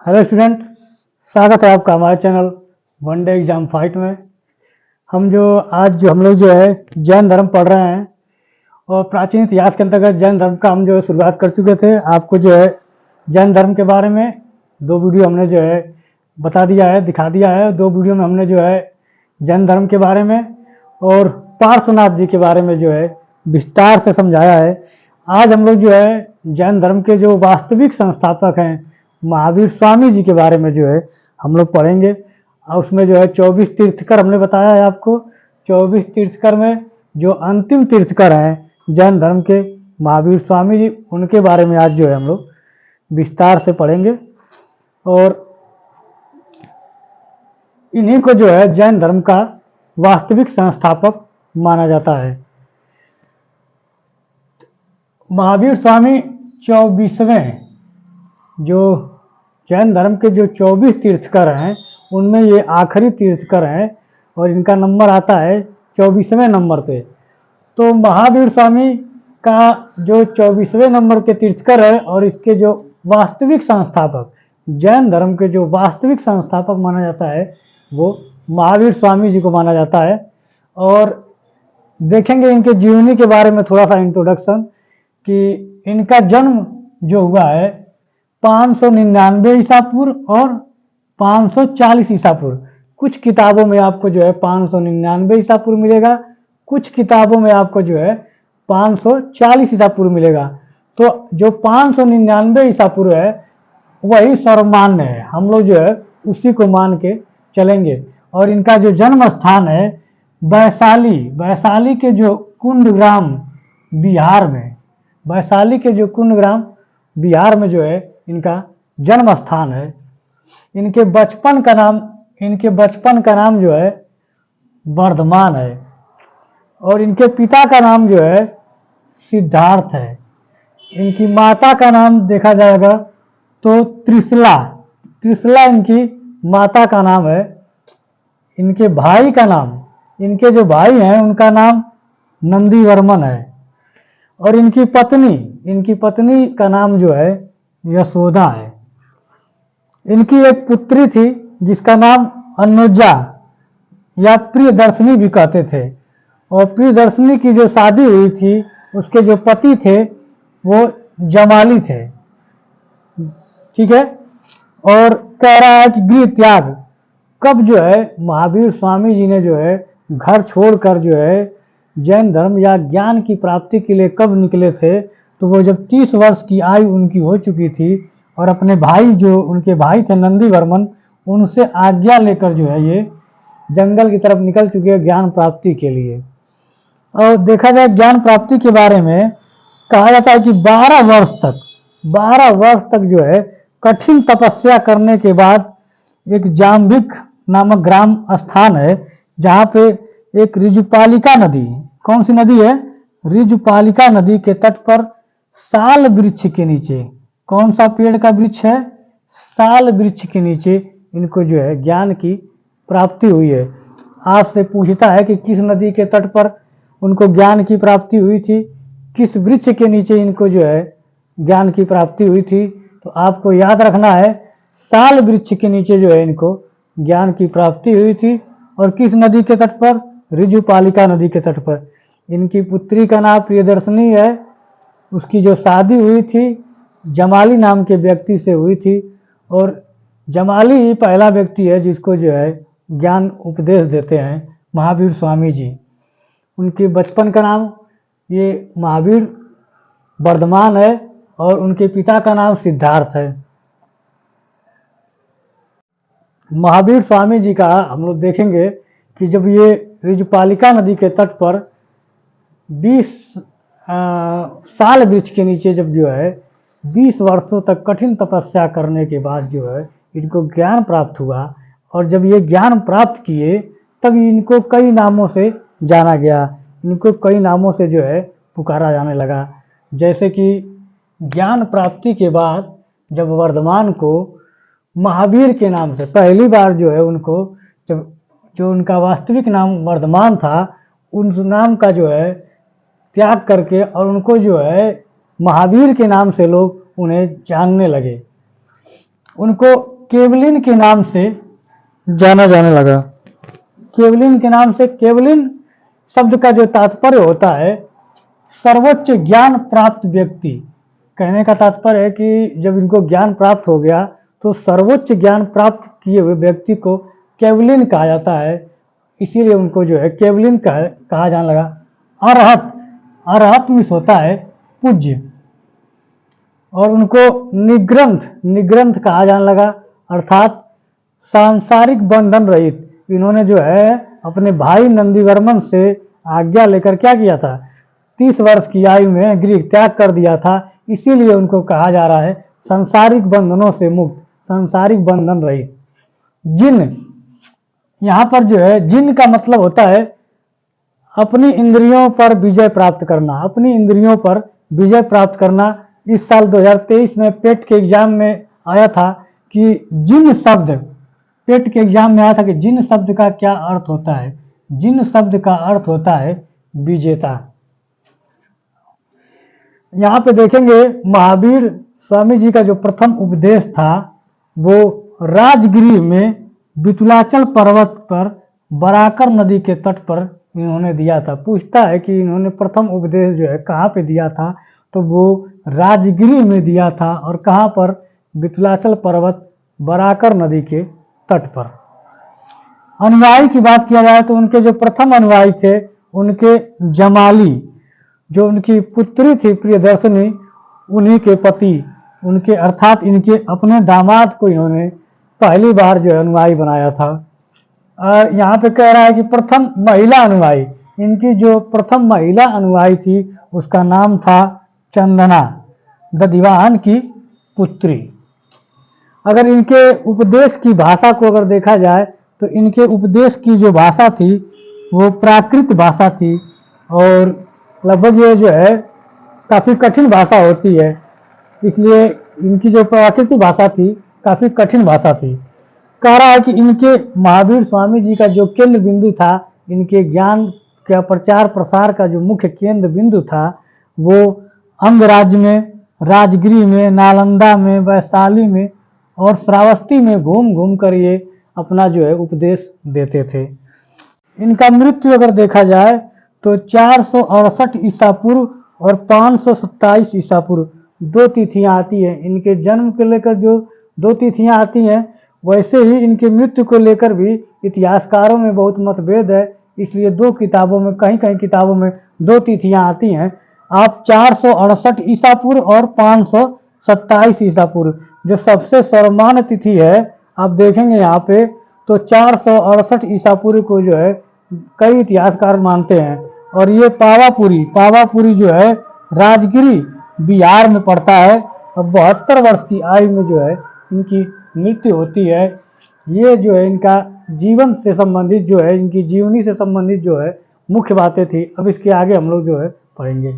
Hello student, स्वागत है आपका हमारे channel one day exam fight में। हम लोग जो है जैन धर्म पढ़ रहे हैं और प्राचीन इतिहास के अंतर्गत जैन धर्म का हम जो है शुरुआत कर चुके थे। आपको जो है जैन धर्म के बारे में 2 वीडियो हमने जो है बता दिया है, दिखा दिया है। 2 वीडियो में हमने जो है जैन धर्म के बारे में और पार्श्वनाथ जी के बारे में जो है विस्तार से समझाया है। आज हम लोग जो है जैन धर्म के जो वास्तविक संस्थापक हैं महावीर स्वामी जी के बारे में जो है हम लोग पढ़ेंगे। और उसमें जो है 24 तीर्थकर हमने बताया है आपको। 24 तीर्थकर में जो अंतिम तीर्थकर हैं जैन धर्म के महावीर स्वामी जी, उनके बारे में आज जो है हम लोग विस्तार से पढ़ेंगे। और इन्हीं को जो है जैन धर्म का वास्तविक संस्थापक माना जाता है। महावीर स्वामी 24वें जो जैन धर्म के जो 24 तीर्थकर हैं उनमें ये आखिरी तीर्थकर हैं और इनका नंबर आता है 24वें नंबर पे। तो महावीर स्वामी का जो 24वें नंबर के तीर्थकर है और इसके जो वास्तविक संस्थापक, जैन धर्म के जो वास्तविक संस्थापक माना जाता है वो महावीर स्वामी जी को माना जाता है। और देखेंगे इनके जीवनी के बारे में थोड़ा सा इंट्रोडक्शन कि इनका जन्म जो हुआ है 599 ईसा पूर्व और 540 ईसा पूर्व। कुछ किताबों में आपको जो है 599 ईसा पूर्व मिलेगा, कुछ किताबों में आपको जो है 540 ईसा पूर्व मिलेगा। तो जो 599 ईसा पूर्व है वही सर्वमान्य है, हम लोग जो है उसी को मान के चलेंगे। और इनका जो जन्म स्थान है वैशाली के जो कुंडग्राम बिहार में, वैशाली के जो कुंडग्राम बिहार में जो है इनका जन्म स्थान है। इनके बचपन का नाम जो है वर्धमान है और इनके पिता का नाम जो है सिद्धार्थ है। इनकी माता का नाम देखा जाएगा तो त्रिशला इनकी माता का नाम है। इनके भाई का नाम, इनके जो भाई हैं उनका नाम नंदीवर्मन है। और इनकी पत्नी का नाम जो है यशोदा है। इनकी एक पुत्री थी जिसका नाम अनुजा या प्रियदर्शनी भी कहते थे। और प्रियदर्शनी की जो शादी हुई थी उसके जो पति थे वो जमाली थे, ठीक है। और कह रहा है कि गृह त्याग कब जो है महावीर स्वामी जी ने जो है घर छोड़कर जो है जैन धर्म या ज्ञान की प्राप्ति के लिए कब निकले थे, तो वो जब 30 वर्ष की आयु उनकी हो चुकी थी और अपने भाई जो उनके भाई थे नंदीवर्मन, उनसे आज्ञा लेकर जो है ये जंगल की तरफ निकल चुके हैं ज्ञान प्राप्ति के लिए। और देखा जाए ज्ञान प्राप्ति के बारे में कहा जाता है कि 12 वर्ष तक जो है कठिन तपस्या करने के बाद एक जाम्बिक नामक ग्राम स्थान है जहाँ पे एक ऋजुपालिका नदी, कौन सी नदी है, ऋजुपालिका नदी के तट पर साल वृक्ष के नीचे, कौन सा पेड़ का वृक्ष है, साल वृक्ष के नीचे इनको जो है ज्ञान की प्राप्ति हुई है। आपसे पूछता है कि किस नदी के तट पर उनको ज्ञान की प्राप्ति हुई थी, किस वृक्ष के नीचे इनको जो है ज्ञान की प्राप्ति हुई थी, तो आपको याद रखना है साल वृक्ष के नीचे जो है इनको ज्ञान की प्राप्ति हुई थी। और किस नदी के तट पर, ऋजुपालिका नदी के तट पर। इनकी पुत्री का नाम प्रियदर्शनी है, उसकी जो शादी हुई थी जमाली नाम के व्यक्ति से हुई थी। और जमाली ही पहला व्यक्ति है जिसको जो है ज्ञान उपदेश देते हैं महावीर स्वामी जी। उनके बचपन का नाम ये महावीर वर्धमान है और उनके पिता का नाम सिद्धार्थ है। महावीर स्वामी जी का हम लोग देखेंगे कि जब ये ऋजुपालिका नदी के तट पर 20 साल वृक्ष के नीचे जब जो है 20 वर्षों तक कठिन तपस्या करने के बाद जो है इनको ज्ञान प्राप्त हुआ। और जब ये ज्ञान प्राप्त किए तब इनको कई नामों से जाना गया, इनको कई नामों से जो है पुकारा जाने लगा। जैसे कि ज्ञान प्राप्ति के बाद जब वर्धमान को महावीर के नाम से पहली बार जो है उनको, जब जो उनका वास्तविक नाम वर्धमान था उन नाम का जो है त्याग करके और उनको जो है महावीर के नाम से लोग उन्हें जानने लगे। उनको केवलिन के नाम से जाना जाने लगा। केवलिन के नाम से, केवलिन शब्द का जो तात्पर्य होता है सर्वोच्च ज्ञान प्राप्त व्यक्ति। कहने का तात्पर्य है कि जब इनको ज्ञान प्राप्त हो गया तो सर्वोच्च ज्ञान प्राप्त किए हुए व्यक्ति को केवलिन कहा जाता है, इसीलिए उनको जो है केवलिन कहा जाने लगा। अरहत, अरहत मीन्स होता है पूज्य, और उनको निग्रंथ, निग्रंथ कहा जाने लगा, अर्थात सांसारिक बंधन रहित। इन्होंने जो है अपने भाई नंदीवर्मन से आज्ञा लेकर क्या किया था, 30 वर्ष की आयु में गृह त्याग कर दिया था, इसीलिए उनको कहा जा रहा है सांसारिक बंधनों से मुक्त, सांसारिक बंधन रहित। जिन, यहाँ पर जो है जिन का मतलब होता है अपनी इंद्रियों पर विजय प्राप्त करना, अपनी इंद्रियों पर विजय प्राप्त करना। इस साल 2023 में पेट के एग्जाम में आया था कि जिन शब्द, पेट के एग्जाम में आया था कि जिन शब्द का क्या अर्थ होता है, जिन शब्द का अर्थ होता है विजेता। यहाँ पे देखेंगे महावीर स्वामी जी का जो प्रथम उपदेश था वो राजगिरी में वितुलाचल पर्वत पर बराकर नदी के तट पर इन्होंने दिया था। पूछता है कि इन्होंने प्रथम उपदेश जो है कहाँ पे दिया था, तो वो राजगिरी में दिया था, और कहाँ पर, वितुलाचल पर्वत बराकर नदी के तट पर। अनुयायी की बात किया जाए तो उनके जो प्रथम अनुयायी थे उनके जमाली, जो उनकी पुत्री थी प्रियदर्शनी, उन्हीं के पति, उनके अर्थात इनके अपने दामाद को इन्होंने पहली बार जो अनुयायी बनाया था। यहाँ पे कह रहा है कि प्रथम महिला अनुयायी, इनकी जो प्रथम महिला अनुयायी थी उसका नाम था चंदना, दधिवाहन की पुत्री। अगर इनके उपदेश की भाषा को अगर देखा जाए तो इनके उपदेश की जो भाषा थी वो प्राकृत भाषा थी, और लगभग ये जो है काफ़ी कठिन भाषा होती है, इसलिए इनकी जो प्राकृतिक भाषा थी काफ़ी कठिन भाषा थी। कह रहा है कि इनके महावीर स्वामी जी का जो केंद्र बिंदु था, इनके ज्ञान का प्रचार प्रसार का जो मुख्य केंद्र बिंदु था वो अंगराज्य में, राजगिरी में, नालंदा में, वैशाली में और श्रावस्ती में घूम घूम कर ये अपना जो है उपदेश देते थे। इनका मृत्यु अगर देखा जाए तो 468 ईसा पूर्व और 527 ईसा पूर्व 2 तिथियां आती हैं। इनके जन्म को लेकर जो 2 तिथियां आती हैं, वैसे ही इनके मृत्यु को लेकर भी इतिहासकारों में बहुत मतभेद है, इसलिए 2 किताबों में, कहीं कहीं किताबों में 2 तिथियां आती हैं। आप 468 ईसा पूर्व और 527 ईसा पूर्व जो सबसे सर्वमान्य तिथि है आप देखेंगे यहाँ पे, तो 468 ईसा पूर्व को जो है कई इतिहासकार मानते हैं। और ये पावापुरी, पावापुरी जो है राजगिरी बिहार में पड़ता है, और 72 वर्ष की आयु में जो है इनकी मृत्यु होती है। ये जो है इनका जीवन से संबंधित जो है, इनकी जीवनी से संबंधित जो है मुख्य बातें थी। अब इसके आगे हम लोग जो है पढ़ेंगे।